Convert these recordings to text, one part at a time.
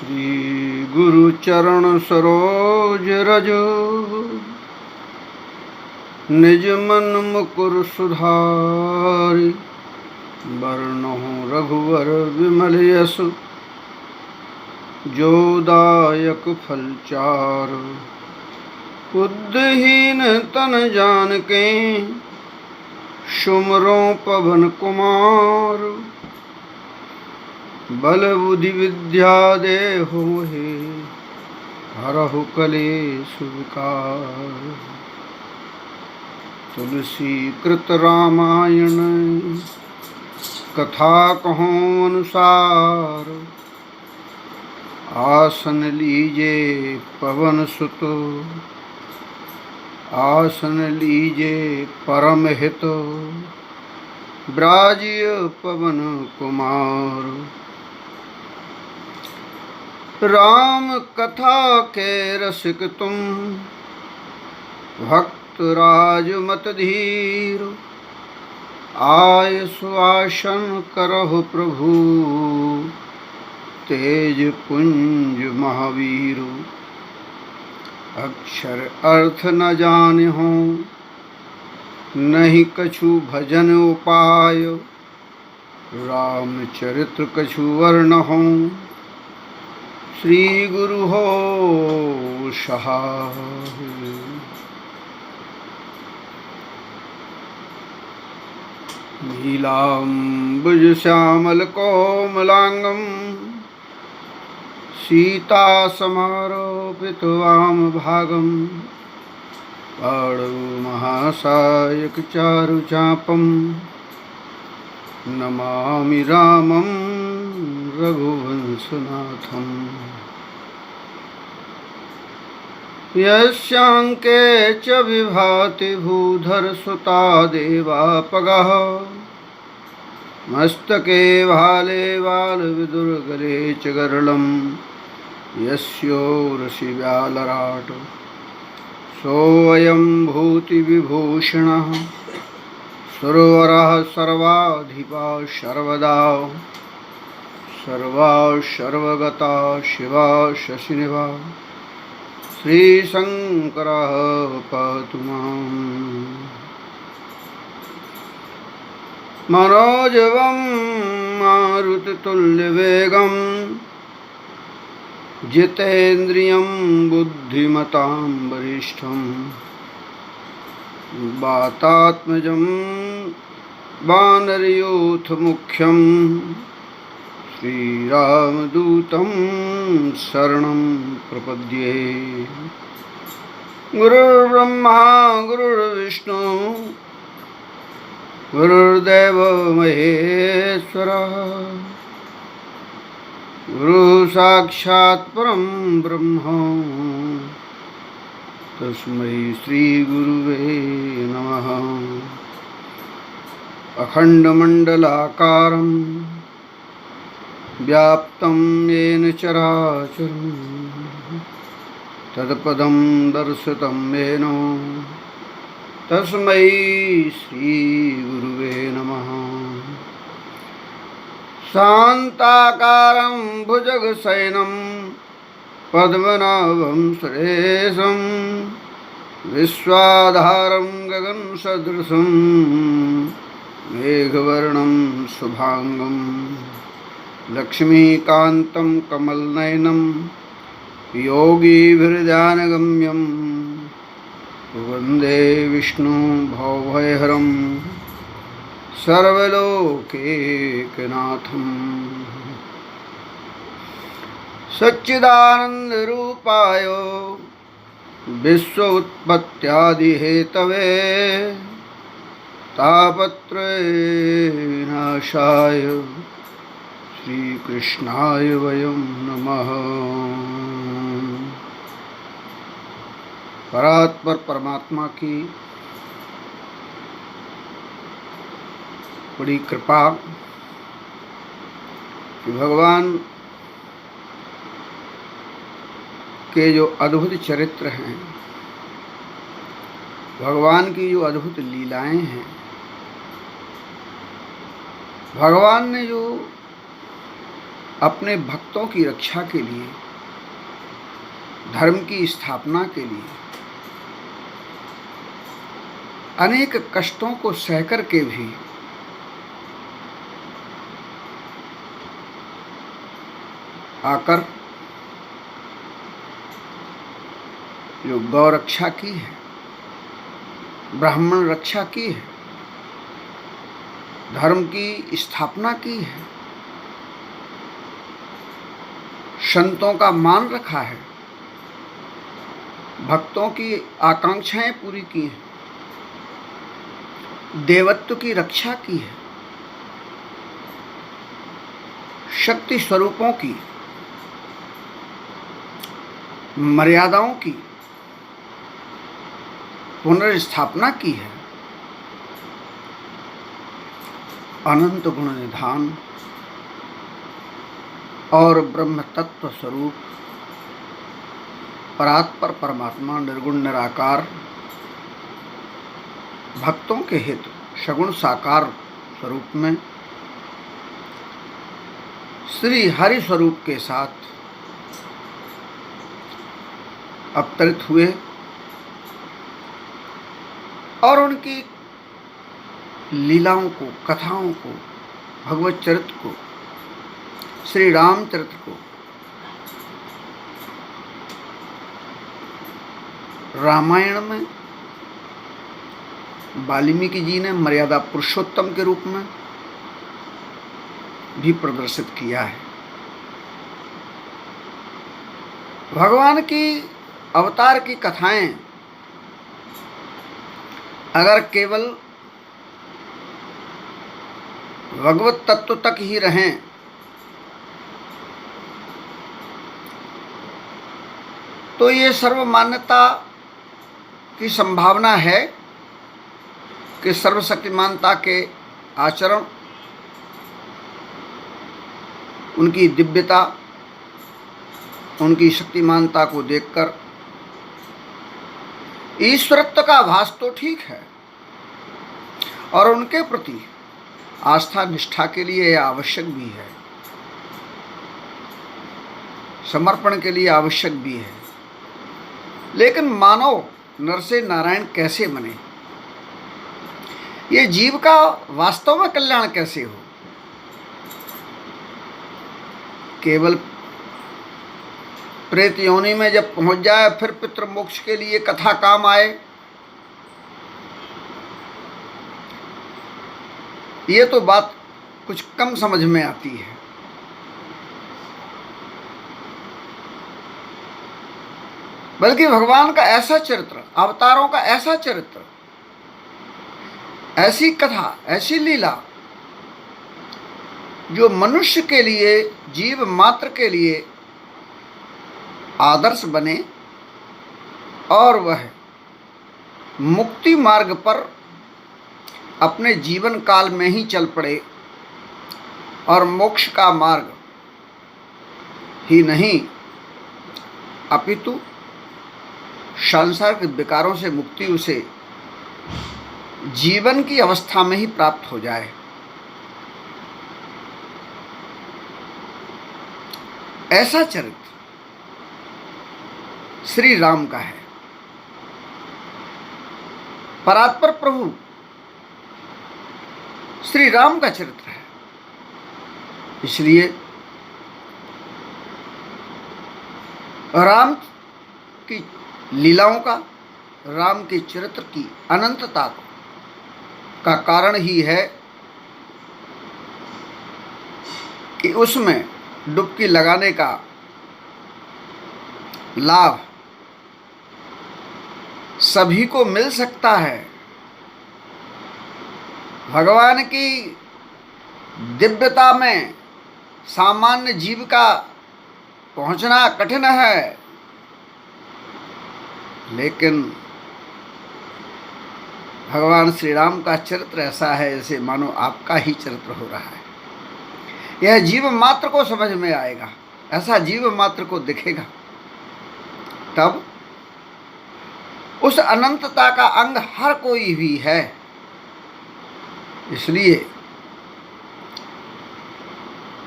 श्री गुरु चरण सरोज रज निज मन मुकुर सुधारि बरनहुँ रघुवर विमल यशु जो दायक फल चारु। बुद्धिहीन तन जानिके सुमिरो पवन कुमार। बल बुद्धि विद्या देहु मोहि हरहु कलेश विकार। तुलसी कृत रामायण कथा कहूँ अनुसार। आसन लीजे पवन सुत आसन लीजे परम हित। ब्राजिय पवन कुमार। राम कथा के रसिक तुम भक्त राज मत धीर। आय सुआसन करहु प्रभु तेज पुंज महावीर। अक्षर अर्थ न जानिहो नहीं कछु भजन उपाय। रामचरित्र कछु वर्णहो श्री गुरु हो सहाय। नीलाम्बुज श्यामल कोमलांगं सीता समारोपित वाम भागं। पाणौ महासायक चारु चापं नमामि रामं रघुवंशनाथं। यस्यांके च विभाति भूधर सुता देवापगः। मस्तके भाले बाल विदुर्गले च गरलं। यस्योरसि व्यालराट सोऽयं भूति विभूषणः। सुरवरः सर्वाधिपा सर्वदा सर्वा सर्वगता शिवा शशिनिभा। श्रीशंकरः पातु माम्। मनोजवं मारुततुल्यवेगं जितेन्द्रियं बुद्धिमतां वरिष्ठं। वातात्मजं वानरयूथमुख्यं श्रीरामदूतं शरणं प्रपद्ये। गुरुर्ब्रह्मा गुरुर्विष्णु गुरुर्देवो महेश्वरः। गुरुः साक्षात् परं ब्रह्म तस्मै श्री गुरुवे नमः। अखण्डमण्डलाकारं व्याप्तं येन चराचरं तत्पदं दर्शितं येन तस्मै श्री गुरुवे नमः। शान्ताकारं भुजगशयनं पद्मनाभं सुरेशं। विश्वाधारं गगनसदृशं मेघवर्णं शुभांगं। लक्ष्मीकान्तं कमलनयनं योगिभिर्ध्यानगम्यं। वन्दे विष्णु भवभयहरं सर्वलोकैकनाथं। सच्चिदानन्दरूपाय विश्वोत्पत्त्यादिहेतवे तापत्रयविनाशाय श्रीकृष्णाय वयं नमः। परात्पर परमात्मा की बड़ी कृपा कि भगवान के जो अद्भुत चरित्र हैं, भगवान की जो अद्भुत लीलाएं हैं, भगवान ने जो अपने भक्तों की रक्षा के लिए, धर्म की स्थापना के लिए अनेक कष्टों को सहकर के भी आकर जो गौ रक्षा की है, ब्राह्मण रक्षा की है, धर्म की स्थापना की है, संतों का मान रखा है, भक्तों की आकांक्षाएं पूरी की हैं, देवत्व की रक्षा की है, शक्ति स्वरूपों की, मर्यादाओं की पुनर्स्थापना की है, अनंत गुण निधान और ब्रह्म तत्व स्वरूप परात्पर परमात्मा निर्गुण निराकार भक्तों के हित सगुण साकार स्वरूप में श्री हरि स्वरूप के साथ अवतरित हुए और उनकी लीलाओं को, कथाओं को, भगवत चरित्र को, श्री रामचरित्र को रामायण में वाल्मीकि जी ने मर्यादा पुरुषोत्तम के रूप में भी प्रदर्शित किया है। भगवान की अवतार की कथाएं अगर केवल भगवत तत्व तक ही रहें तो ये सर्वमान्यता की संभावना है कि सर्वशक्तिमानता के आचरण, उनकी दिव्यता, उनकी शक्तिमानता को देखकर ईश्वरत्व का आभास तो ठीक है और उनके प्रति आस्था निष्ठा के लिए यह आवश्यक भी है, समर्पण के लिए आवश्यक भी है। लेकिन मानव नर से नारायण कैसे बने, ये जीव का वास्तव में कल्याण कैसे हो? केवल प्रेत योनि में जब पहुंच जाए फिर पितृ मोक्ष के लिए कथा काम आए, ये तो बात कुछ कम समझ में आती है। बल्कि भगवान का ऐसा चरित्र, अवतारों का ऐसा चरित्र, ऐसी कथा, ऐसी लीला जो मनुष्य के लिए, जीव मात्र के लिए आदर्श बने और वह मुक्ति मार्ग पर अपने जीवन काल में ही चल पड़े और मोक्ष का मार्ग ही नहीं अपितु सांसारिक विकारों से मुक्ति उसे जीवन की अवस्था में ही प्राप्त हो जाए, ऐसा चरित्र श्री राम का है। परात्पर प्रभु श्री राम का चरित्र है। इसलिए राम की लीलाओं का, राम के चरित्र की अनंतता का कारण ही है कि उसमें डुबकी लगाने का लाभ सभी को मिल सकता है। भगवान की दिव्यता में सामान्य जीव का पहुंचना कठिन है, लेकिन भगवान श्री राम का चरित्र ऐसा है जैसे मानो आपका ही चरित्र हो रहा है। यह जीव मात्र को समझ में आएगा, ऐसा जीव मात्र को दिखेगा, तब उस अनंतता का अंग हर कोई भी है। इसलिए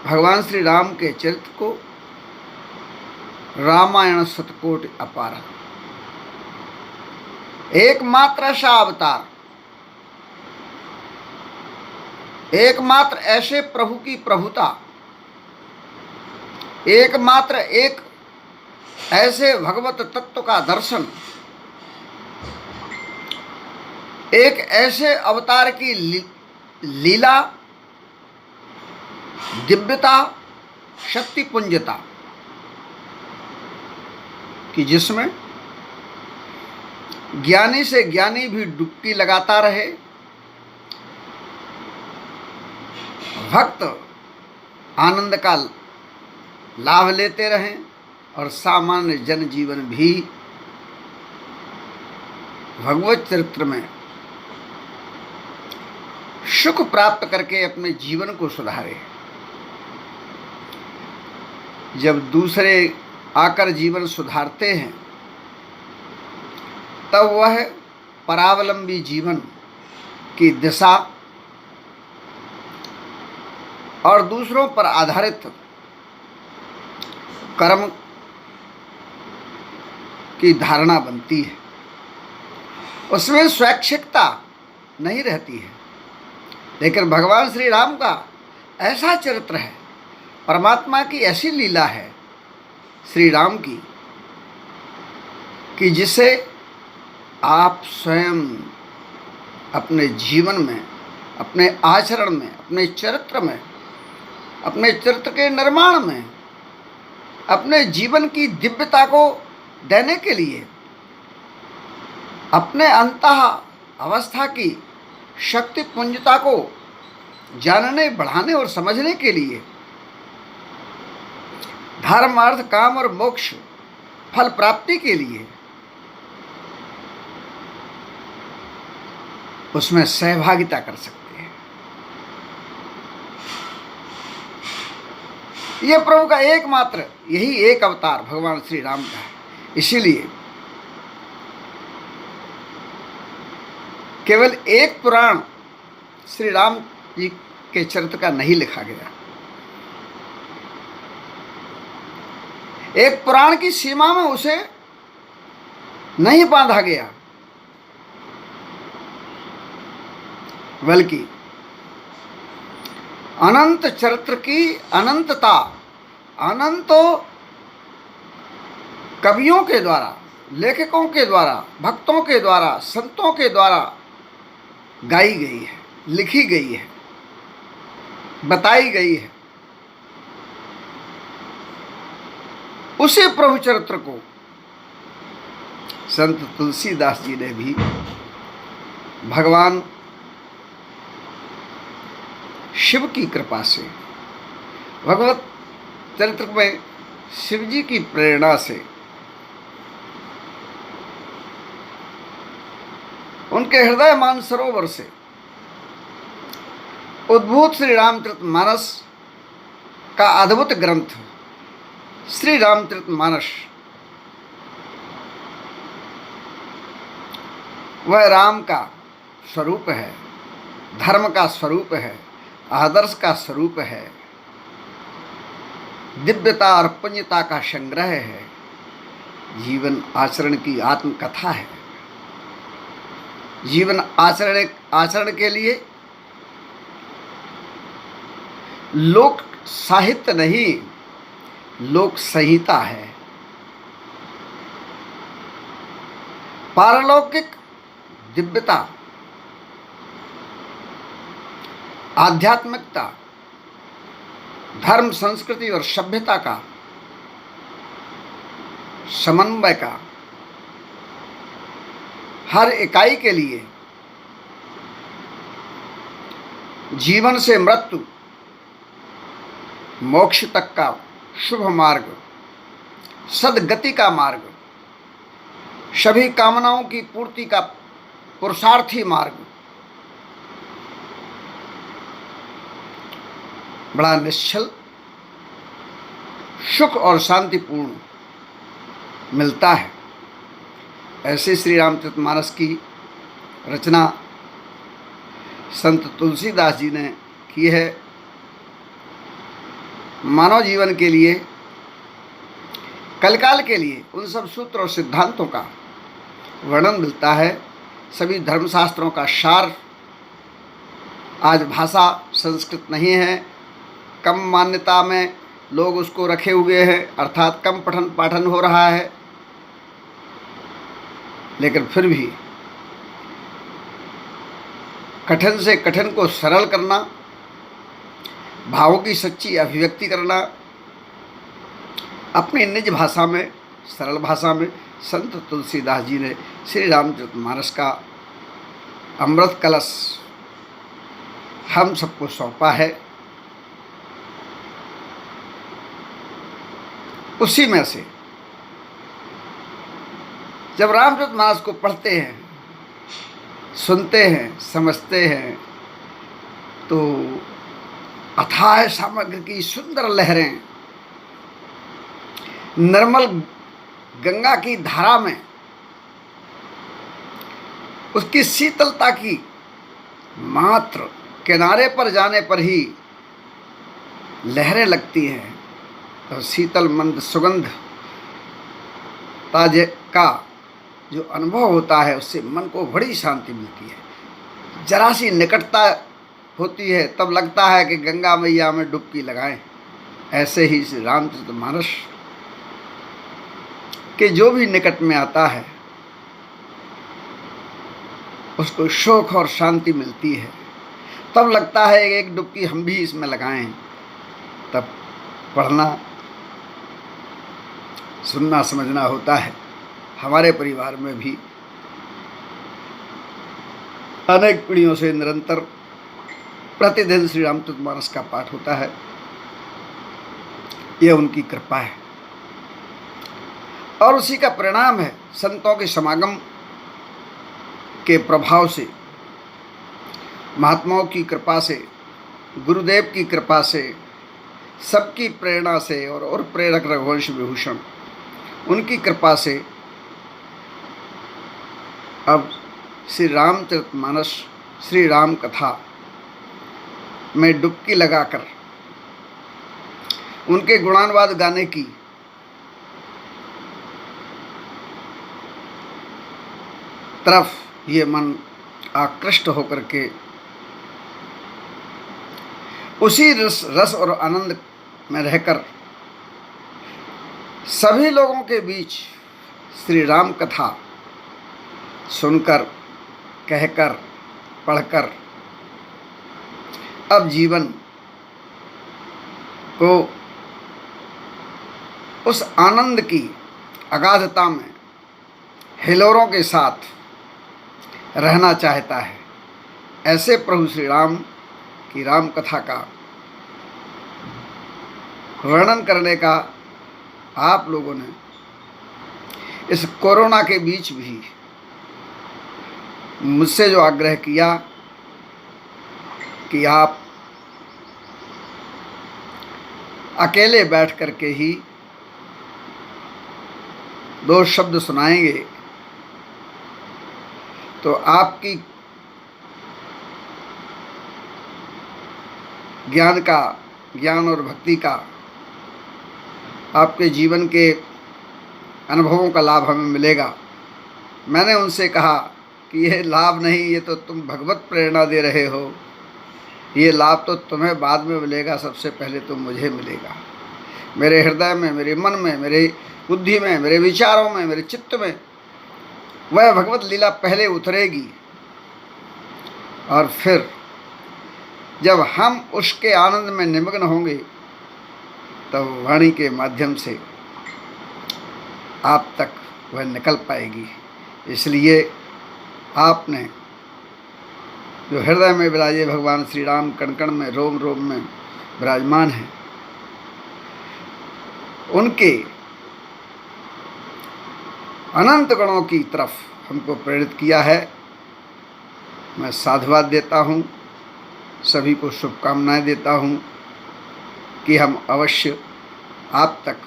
भगवान श्री राम के चरित्र को रामायण शतकोटि अपार, एकमात्र ऐसा अवतार, एकमात्र ऐसे प्रभु की प्रभुता, एकमात्र एक ऐसे भगवत तत्व का दर्शन, एक ऐसे अवतार की लीला, दिव्यता, शक्ति पुंजता कि जिसमें ज्ञानी से ज्ञानी भी डुबकी लगाता रहे, भक्त आनंद का लाभ लेते रहें और सामान्य जनजीवन भी भगवत चरित्र में सुख प्राप्त करके अपने जीवन को सुधारे। जब दूसरे आकर जीवन सुधारते हैं तब वह परावलंबी जीवन की दिशा और दूसरों पर आधारित कर्म की धारणा बनती है। उसमें स्वैच्छिकता नहीं रहती है। लेकिन भगवान श्री राम का ऐसा चरित्र है, परमात्मा की ऐसी लीला है श्री राम की कि जिसे आप स्वयं अपने जीवन में, अपने आचरण में, अपने चरित्र में, अपने चरित्र के निर्माण में, अपने जीवन की दिव्यता को देने के लिए, अपने अंतः अवस्था की शक्ति पुंजता को जानने, बढ़ाने और समझने के लिए धर्म, अर्थ, काम और मोक्ष फल प्राप्ति के लिए उसमें सहभागिता कर सकते हैं। यह प्रभु का एकमात्र यही एक अवतार भगवान श्री राम का है। इसीलिए केवल एक पुराण श्री राम जी के चरित्र का नहीं लिखा गया, एक पुराण की सीमा में उसे नहीं बांधा गया, बल्कि अनंत चरित्र की अनंतता अनंतों कवियों के द्वारा, लेखकों के द्वारा, भक्तों के द्वारा, संतों के द्वारा गाई गई है, लिखी गई है, बताई गई है। उसी प्रभु चरित्र को संत तुलसीदास जी ने भी भगवान शिव की कृपा से, भगवत चरित्र में शिव जी की प्रेरणा से, उनके हृदय मान सरोवर से उद्भूत श्री रामचरितमानस का अद्भुत ग्रंथ श्री रामचरितमानस, वह राम का स्वरूप है, धर्म का स्वरूप है, आदर्श का स्वरूप है, दिव्यता और पुण्यता का संग्रह है, जीवन आचरण की आत्मकथा है। जीवन आचरण के लिए लोक साहित्य नहीं, लोक संहिता है। पारलौकिक दिव्यता, आध्यात्मिकता, धर्म, संस्कृति और सभ्यता का समन्वय का हर इकाई के लिए जीवन से मृत्यु, मोक्ष तक का शुभ मार्ग, सद्गति का मार्ग, सभी कामनाओं की पूर्ति का पुरुषार्थी मार्ग, बड़ा निश्चल, सुख और शांतिपूर्ण मिलता है। ऐसे श्री रामचरितमानस की रचना संत तुलसीदास जी ने की है। मानव जीवन के लिए, कलकाल के लिए उन सब सूत्र और सिद्धांतों का वर्णन मिलता है। सभी धर्मशास्त्रों का सार। आज भाषा संस्कृत नहीं है, कम मान्यता में लोग उसको रखे हुए हैं, अर्थात कम पठन पाठन हो रहा है, लेकिन फिर भी कठिन से कठिन को सरल करना, भावों की सच्ची अभिव्यक्ति करना, अपनी निज भाषा में, सरल भाषा में संत तुलसीदास जी ने श्री रामचरितमानस का अमृत कलश हम सबको सौंपा है। उसी में से जब रामचरितमानस को पढ़ते हैं, सुनते हैं, समझते हैं, तो अथाह सामग्री की सुंदर लहरें निर्मल गंगा की धारा में उसकी शीतलता की मात्र किनारे पर जाने पर ही लहरें लगती हैं, तो शीतल मंद सुगंध ताजे का जो अनुभव होता है उससे मन को बड़ी शांति मिलती है। जरा सी निकटता होती है तब लगता है कि गंगा मैया में डुबकी लगाएं। ऐसे ही श्री रामचरितमानस के जो भी निकट में आता है उसको सुख और शांति मिलती है। तब लगता है कि एक डुबकी हम भी इसमें लगाएं। तब पढ़ना, सुनना, समझना होता है। हमारे परिवार में भी अनेक पीढ़ियों से निरंतर प्रतिदिन श्री रामचरितमानस का पाठ होता है। यह उनकी कृपा है और उसी का परिणाम है। संतों के समागम के प्रभाव से, महात्माओं की कृपा से, गुरुदेव की कृपा से, सबकी प्रेरणा से और प्रेरक रघुवंश विभूषण उनकी कृपा से अब श्री रामचरितमानस, श्री राम कथा में डुबकी लगाकर उनके गुणानुवाद गाने की तरफ ये मन आकृष्ट होकर के उसी रस और आनंद में रहकर सभी लोगों के बीच श्री राम कथा सुनकर, कहकर, पढ़कर अब जीवन को उस आनंद की अगाधता में हिलोरों के साथ रहना चाहता है। ऐसे प्रभु श्री राम की राम कथा का वर्णन करने का आप लोगों ने इस कोरोना के बीच भी मुझसे जो आग्रह किया कि आप अकेले बैठ करके ही दो शब्द सुनाएंगे, तो आपकी ज्ञान और भक्ति का, आपके जीवन के अनुभवों का लाभ हमें मिलेगा। मैंने उनसे कहा कि यह लाभ नहीं, ये तो तुम भगवत प्रेरणा दे रहे हो, ये लाभ तो तुम्हें बाद में मिलेगा, सबसे पहले तो मुझे मिलेगा। मेरे हृदय में, मेरे मन में, मेरे बुद्धि में, मेरे विचारों में, मेरे चित्त में वह भगवत लीला पहले उतरेगी और फिर जब हम उसके आनंद में निमग्न होंगे तब वाणी के माध्यम से आप तक वह निकल पाएगी। इसलिए आपने जो हृदय में विराजे भगवान श्री राम कण कण में, रोम रोम में विराजमान हैं, उनके अनंत गणों की तरफ हमको प्रेरित किया है। मैं साधुवाद देता हूँ, सभी को शुभकामनाएं देता हूँ कि हम अवश्य आप तक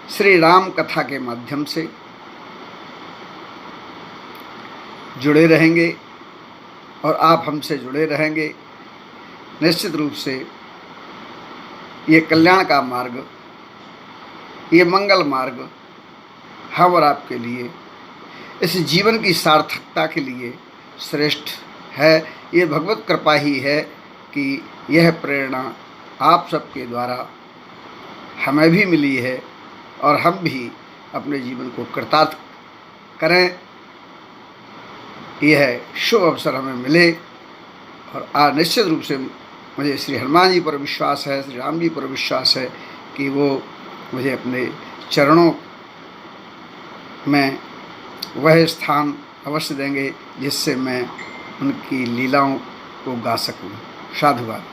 श्री राम कथा के माध्यम से जुड़े रहेंगे और आप हमसे जुड़े रहेंगे। निश्चित रूप से ये कल्याण का मार्ग, ये मंगल मार्ग हम और आपके लिए, इस जीवन की सार्थकता के लिए श्रेष्ठ है। ये भगवत कृपा ही है कि यह प्रेरणा आप सबके द्वारा हमें भी मिली है और हम भी अपने जीवन को कृतार्थ करें, यह शुभ अवसर हमें मिले। और निश्चित रूप से मुझे श्री हनुमान जी पर विश्वास है, श्री राम जी पर विश्वास है कि वो मुझे अपने चरणों में वह स्थान अवश्य देंगे जिससे मैं उनकी लीलाओं को गा सकूं। साधुवाद।